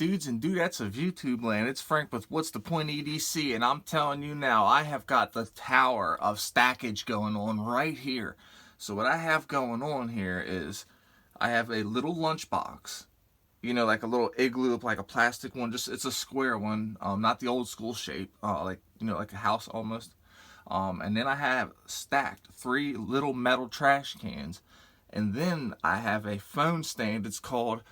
dudes and dudettes of YouTube land? It's Frank with What's the Point EDC, and I'm telling you now, I have got the tower of stackage going on right here. So what I have going on here is I have a little lunchbox, you know, like a little igloo, like a plastic one. Just it's a square one, not the old school shape, like, you know, like a house almost. And then I have stacked 3 little metal trash cans, and then I have a phone stand. It's called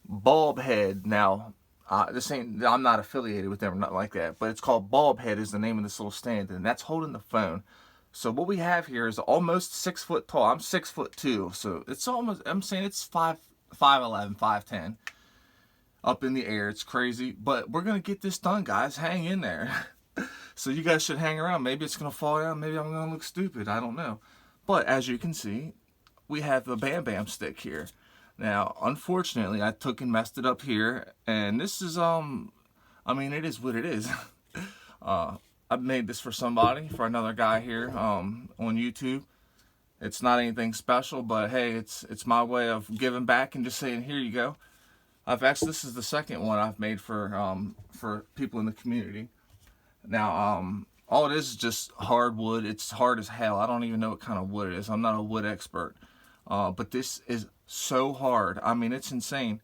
Bulb Head. Now, I'm not affiliated with them or nothing like that, but it's called Bulb Head is the name of this little stand, and that's holding the phone. So what we have here is almost 6 foot tall. I'm 6'2", so it's almost, I'm saying it's 5'11", 5'10", up in the air. It's crazy, but we're gonna get this done, guys. Hang in there. So you guys should hang around. Maybe it's gonna fall down. Maybe I'm gonna look stupid. I don't know. But as you can see, we have the Bam Bam stick here. Now, unfortunately, I took and messed it up here, and this is I mean, it is what it is. I made this for somebody, for another guy here on YouTube. It's not anything special, but hey, it's my way of giving back and just saying, here you go. This is the second one I've made for people in the community. Now, all it is just hardwood. It's hard as hell. I don't even know what kind of wood it is. I'm not a wood expert. But this is so hard. I mean, it's insane.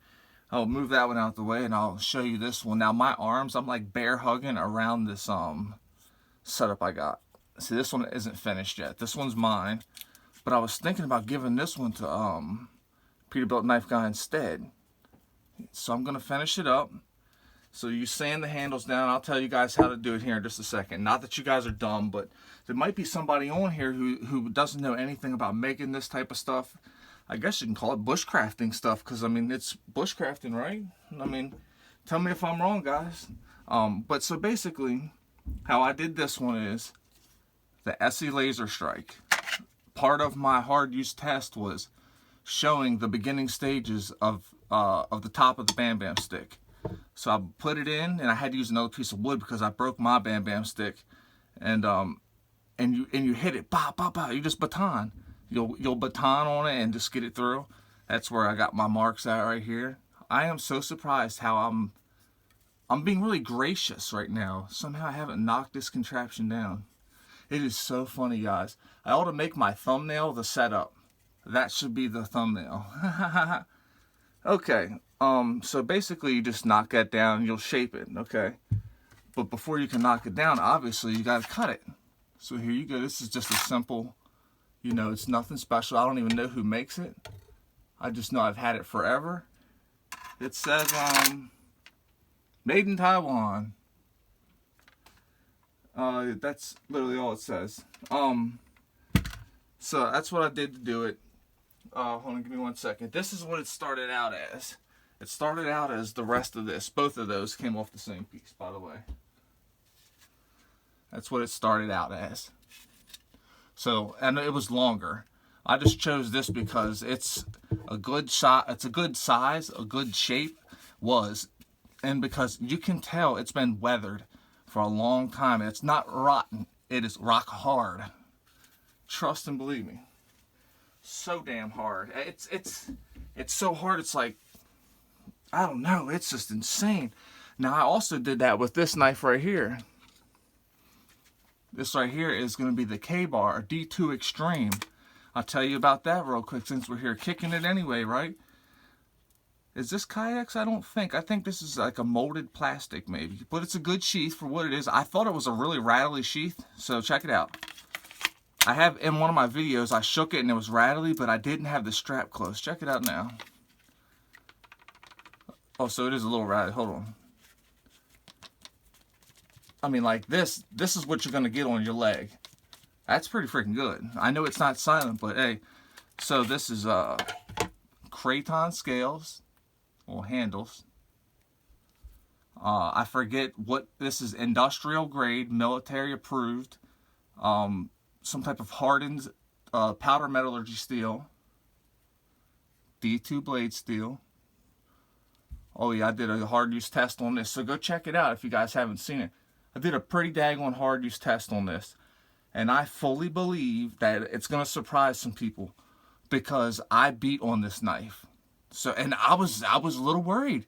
I'll move that one out the way and I'll show you this one. Now, my arms, I'm like bear hugging around this setup I got. See, this one isn't finished yet. This one's mine. But I was thinking about giving this one to Peterbilt Knife Guy instead. So I'm going to finish it up. So you sand the handles down. I'll tell you guys how to do it here in just a second. Not that you guys are dumb, but there might be somebody on here who doesn't know anything about making this type of stuff. I guess you can call it bushcrafting stuff, because I mean, it's bushcrafting, right? I mean, tell me if I'm wrong, guys. But so basically, how I did this one is the SE Laser Strike. Part of my hard use test was showing the beginning stages of the top of the Bam Bam stick. So I put it in, and I had to use another piece of wood because I broke my Bam Bam stick. And you hit it, bah, bah, bah. You just baton. You'll baton on it and just get it through. That's where I got my marks at right here. I am so surprised how I'm being really gracious right now. Somehow I haven't knocked this contraption down. It is so funny, guys. I ought to make my thumbnail the setup. That should be the thumbnail. Okay, so basically you just knock that down, you'll shape it, okay? But before you can knock it down, obviously you gotta cut it. So here you go. This is just a simple, you know, it's nothing special. I don't even know who makes it. I just know I've had it forever. It says, made in Taiwan. That's literally all it says. So that's what I did to do it. Hold on, give me 1 second. This is what it started out as. It started out as the rest of this. Both of those came off the same piece, by the way. That's what it started out as. So, and it was longer. I just chose this because it's a good shot. It's a good size, a good shape and because you can tell it's been weathered for a long time. It's not rotten. It is rock hard. Trust and believe me. So damn hard. It's so hard. It's like, I don't know. It's just insane. Now I also did that with this knife right here. This right here is going to be the Kabar D2 Extreme. I'll tell you about that real quick since we're here kicking it anyway, right? Is this kayaks? I don't think. I think this is like a molded plastic maybe. But it's a good sheath for what it is. I thought it was a really rattly sheath, so check it out. I have in one of my videos, I shook it and it was rattly, but I didn't have the strap close. Check it out now. Oh, so it is a little rattly. Hold on. I mean, like this is what you're going to get on your leg. That's pretty freaking good. I know it's not silent, but hey. So this is Craton scales, or handles. I forget what this is. Industrial grade, military approved. Some type of hardened powder metallurgy steel. D2 blade steel. Oh yeah, I did a hard use test on this, so go check it out if you guys haven't seen it. I did a pretty daggone hard use test on this, and I fully believe that it's going to surprise some people because I beat on this knife. So, and I was a little worried.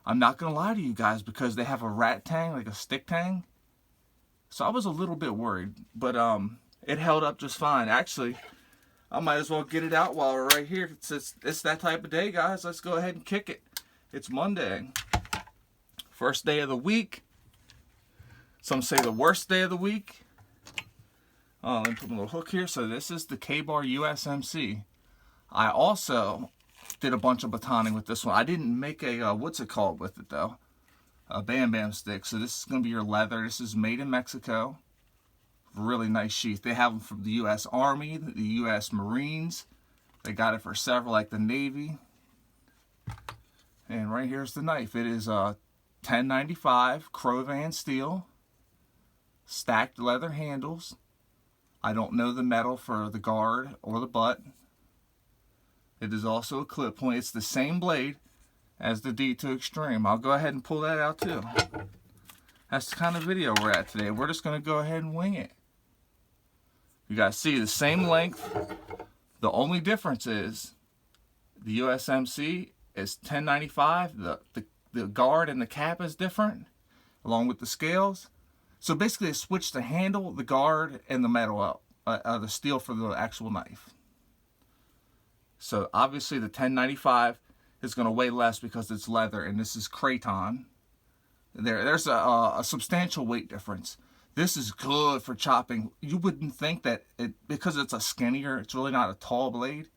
I'm not gonna lie to you guys, because they have a rat tang, like a stick tang. So I was a little bit worried, but it held up just fine. Actually, I might as well get it out while we're right here. It's that type of day, guys. Let's go ahead and kick it. It's Monday. First day of the week. Some say the worst day of the week. Let me put a little hook here. So this is the Kabar USMC. I also did a bunch of batoning with this one. I didn't make a, what's it called with it though? A Bam Bam stick. So this is going to be your leather. This is made in Mexico. Really nice sheath. They have them from the U.S. Army, the U.S. Marines. They got it for several, like the Navy. And right here's the knife. It is 1095 Crovan steel, stacked leather handles. I don't know the metal for the guard or the butt. It is also a clip point. It's the same blade as the D2 Extreme. I'll go ahead and pull that out too. That's the kind of video we're at today. We're just going to go ahead and wing it. You guys see the same length. The only difference is the USMC is 1095. The guard and the cap is different, along with the scales. So basically, I switched the handle, the guard, and the metal out, the steel for the actual knife. So obviously, the 1095 is going to weigh less because it's leather, and this is Kraton. There's a substantial weight difference. This is good for chopping. You wouldn't think that because it's a skinnier, it's really not a tall blade.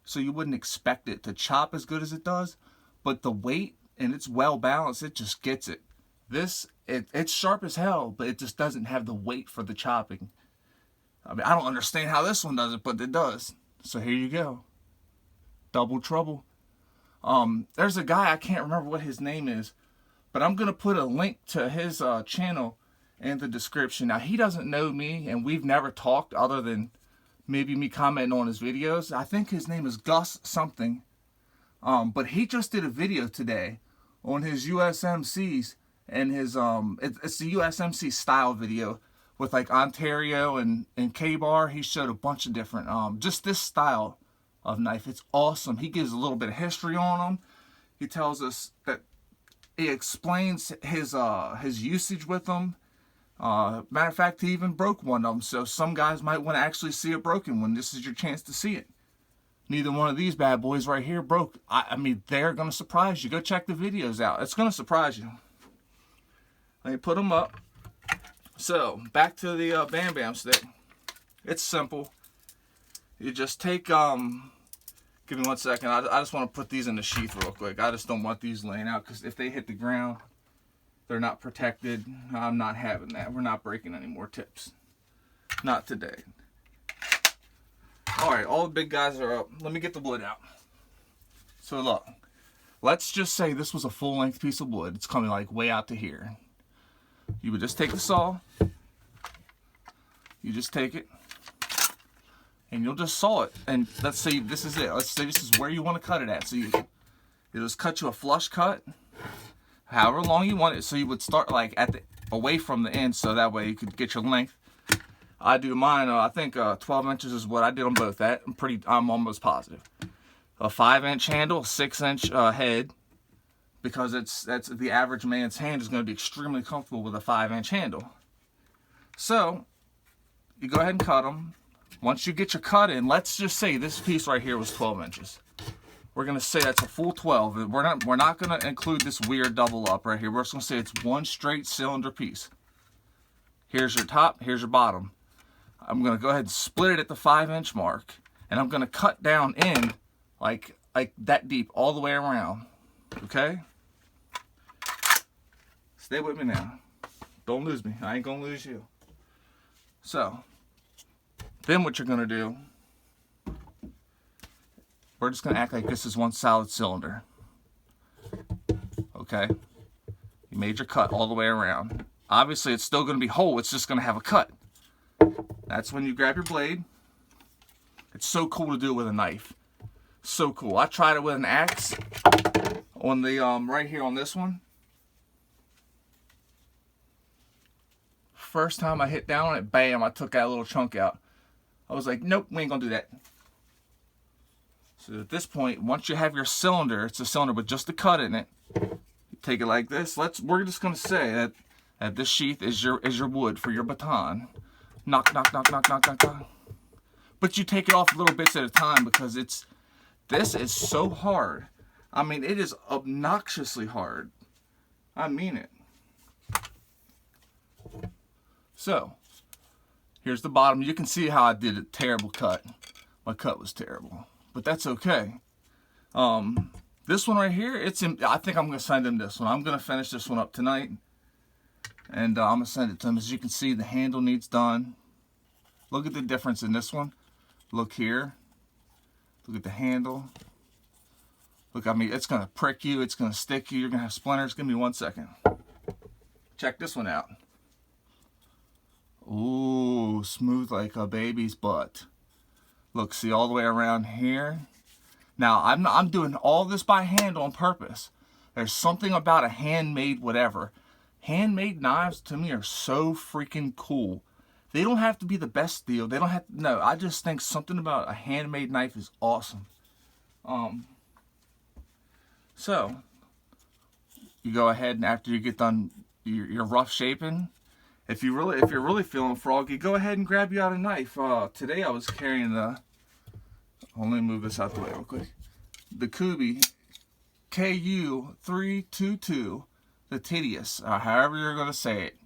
So you wouldn't expect it to chop as good as it does. But the weight, and it's well balanced, it just gets it. This, it's sharp as hell, but it just doesn't have the weight for the chopping. I mean, I don't understand how this one does it, but it does. So here you go. Double trouble. There's a guy, I can't remember what his name is, but I'm going to put a link to his channel in the description. Now, he doesn't know me, and we've never talked other than maybe me commenting on his videos. I think his name is Guss something. But he just did a video today on his USMCs and his, it's the USMC style video with like Ontario and K-Bar. He showed a bunch of different, just this style of knife. It's awesome. He gives a little bit of history on them. He tells us that he explains his usage with them. Matter of fact, he even broke one of them, so some guys might want to actually see a broken one. This is your chance to see it. Neither one of these bad boys right here broke. I mean, they're going to surprise you. Go check the videos out. It's going to surprise you. Let me put them up. So, back to the Bam Bam stick. It's simple. You just take, give me 1 second. I just want to put these in the sheath real quick. I just don't want these laying out, because if they hit the ground, they're not protected. I'm not having that. We're not breaking any more tips. Not today. Alright, all the big guys are up. Let me get the wood out. So look, let's just say this was a full-length piece of wood. It's coming like way out to here. You would just take the saw. You just take it. And you'll just saw it. And let's say this is it. Let's say this is where you want to cut it at. So it'll just cut you a flush cut. However long you want it. So you would start like at the away from the end, so that way you could get your length. I do mine, I think 12 inches is what I did on both at. I'm almost positive. A 5-inch handle, 6-inch head, because that's the average man's hand is going to be extremely comfortable with a 5-inch handle. So you go ahead and cut them. Once you get your cut in, let's just say this piece right here was 12 inches. We're going to say that's a full 12. We're not going to include this weird double up right here. We're just going to say it's one straight cylinder piece. Here's your top, here's your bottom. I'm going to go ahead and split it at the 5-inch mark, and I'm going to cut down in like that deep all the way around. Okay? Stay with me now. Don't lose me. I ain't going to lose you. So, then what you're going to do, we're just going to act like this is one solid cylinder. Okay? You made your cut all the way around. Obviously, it's still going to be whole. It's just going to have a cut. That's when you grab your blade. It's so cool to do it with a knife. So cool. I tried it with an axe on the, right here on this one. First time I hit down on it, bam, I took that little chunk out. I was like, nope, we ain't going to do that. So at this point, once you have your cylinder, it's a cylinder with just a cut in it. You take it like this. We're just gonna say that this sheath is your wood for your baton. Knock, knock, knock, knock, knock, knock, knock. But you take it off little bits at a time because this is so hard. I mean, it is obnoxiously hard. I mean it. So, here's the bottom. You can see how I did a terrible cut. My cut was terrible, but that's okay. This one right here, I think I'm gonna send him this one. I'm gonna finish this one up tonight, and I'm gonna send it to him. As you can see, the handle needs done. Look at the difference in this one. Look here. Look at the handle. Look, I mean, it's gonna prick you. It's gonna stick you. You're gonna have splinters. Give me 1 second. Check this one out. Ooh, smooth like a baby's butt. Look, see all the way around here. Now, I'm doing all this by hand on purpose. There's something about a handmade whatever. Handmade knives to me are so freaking cool. They don't have to be the best steel. They don't have to, no, I just think something about a handmade knife is awesome. So, you go ahead and after you get done your rough shaping, if you're really feeling froggy, go ahead and grab you out a knife. Today I was carrying the, let me move this out the way real quick. The Kubi KU322, the Tedious, however you're going to say it.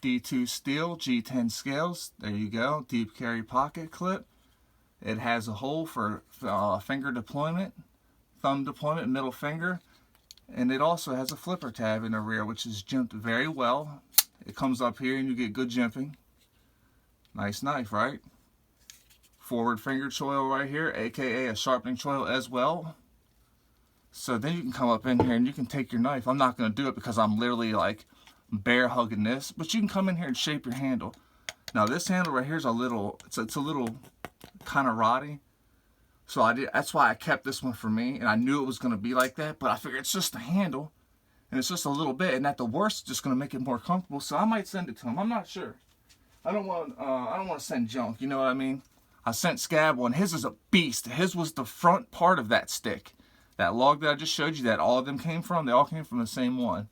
D2 steel, G10 scales. There you go. Deep carry pocket clip. It has a hole for finger deployment, thumb deployment, middle finger. And it also has a flipper tab in the rear, which is jimped very well. It comes up here and you get good jimping. Nice knife, right? Forward finger choil right here, aka a sharpening choil as well. So then you can come up in here and you can take your knife. I'm not going to do it because I'm literally like bear hugging this, but you can come in here and shape your handle. Now this handle right here is a little, it's a little kind of roddy. So that's why I kept this one for me, and I knew it was going to be like that, but I figured it's just a handle and it's just a little bit, and at the worst it's just going to make it more comfortable. So I might send it to him. I'm not sure. I don't want to send junk, you know what I mean? I sent Scab one. His is a beast. His was the front part of that stick. That log that I just showed you that all of them came from, they all came from the same one.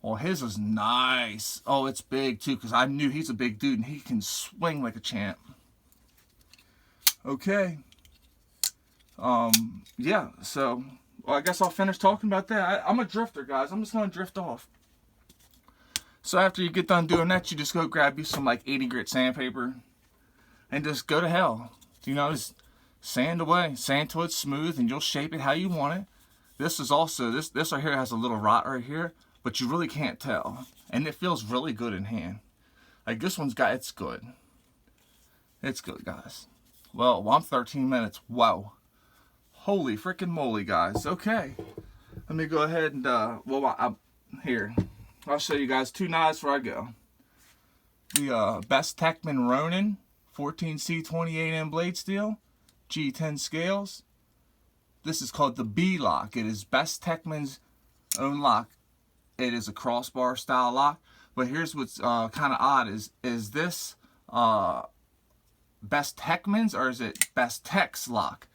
Well, his is nice. Oh, it's big too, because I knew he's a big dude and he can swing like a champ. Okay. Yeah, so well, I guess I'll finish talking about that. I'm a drifter, guys. I'm just going to drift off. So after you get done doing that, you just go grab you some like 80 grit sandpaper and just go to hell. You know, just sand away. Sand till it's smooth and you'll shape it how you want it. This is also, this right here has a little rot right here, but you really can't tell. And it feels really good in hand. Like this one's got, it's good. It's good, guys. Well, I'm 13 minutes. Wow. Holy freaking moly, guys. Okay. Let me go ahead and, here. I'll show you guys two knives before I go. The Best Techman Ronin 14C28M blade steel, G10 scales. This is called the B lock. It is Best Techman's own lock. It is a crossbar style lock. But here's what's kind of odd is this Best Techman's or is it Best Tech's lock?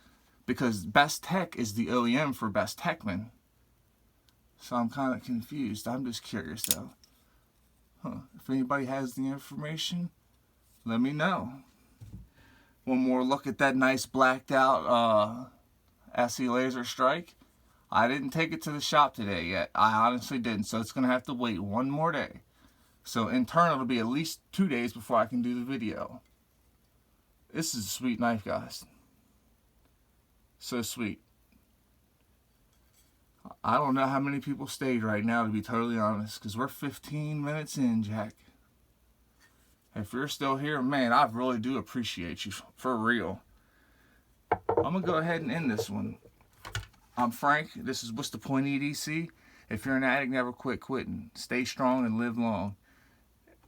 Because Best Tech is the OEM for Best Techman. So I'm kind of confused. I'm just curious though. If anybody has the information, let me know. One more look at that nice blacked out SE Laser Strike. I didn't take it to the shop today yet. I honestly didn't. So it's going to have to wait one more day. So in turn, it'll be at least 2 days before I can do the video. This is a sweet knife, guys. So sweet. I don't know how many people stayed right now, to be totally honest, because we're 15 minutes in, Jack. If you're still here, man, I really do appreciate you, for real. I'm going to go ahead and end this one. I'm Frank. This is What's the Point EDC. If you're an addict, never quit quitting. Stay strong and live long.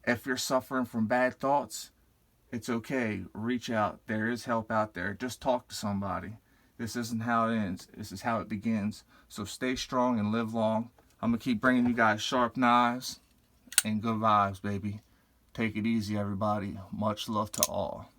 If you're suffering from bad thoughts, it's okay. Reach out. There is help out there. Just talk to somebody. This isn't how it ends. This is how it begins. So stay strong and live long. I'm going to keep bringing you guys sharp knives and good vibes, baby. Take it easy, everybody. Much love to all.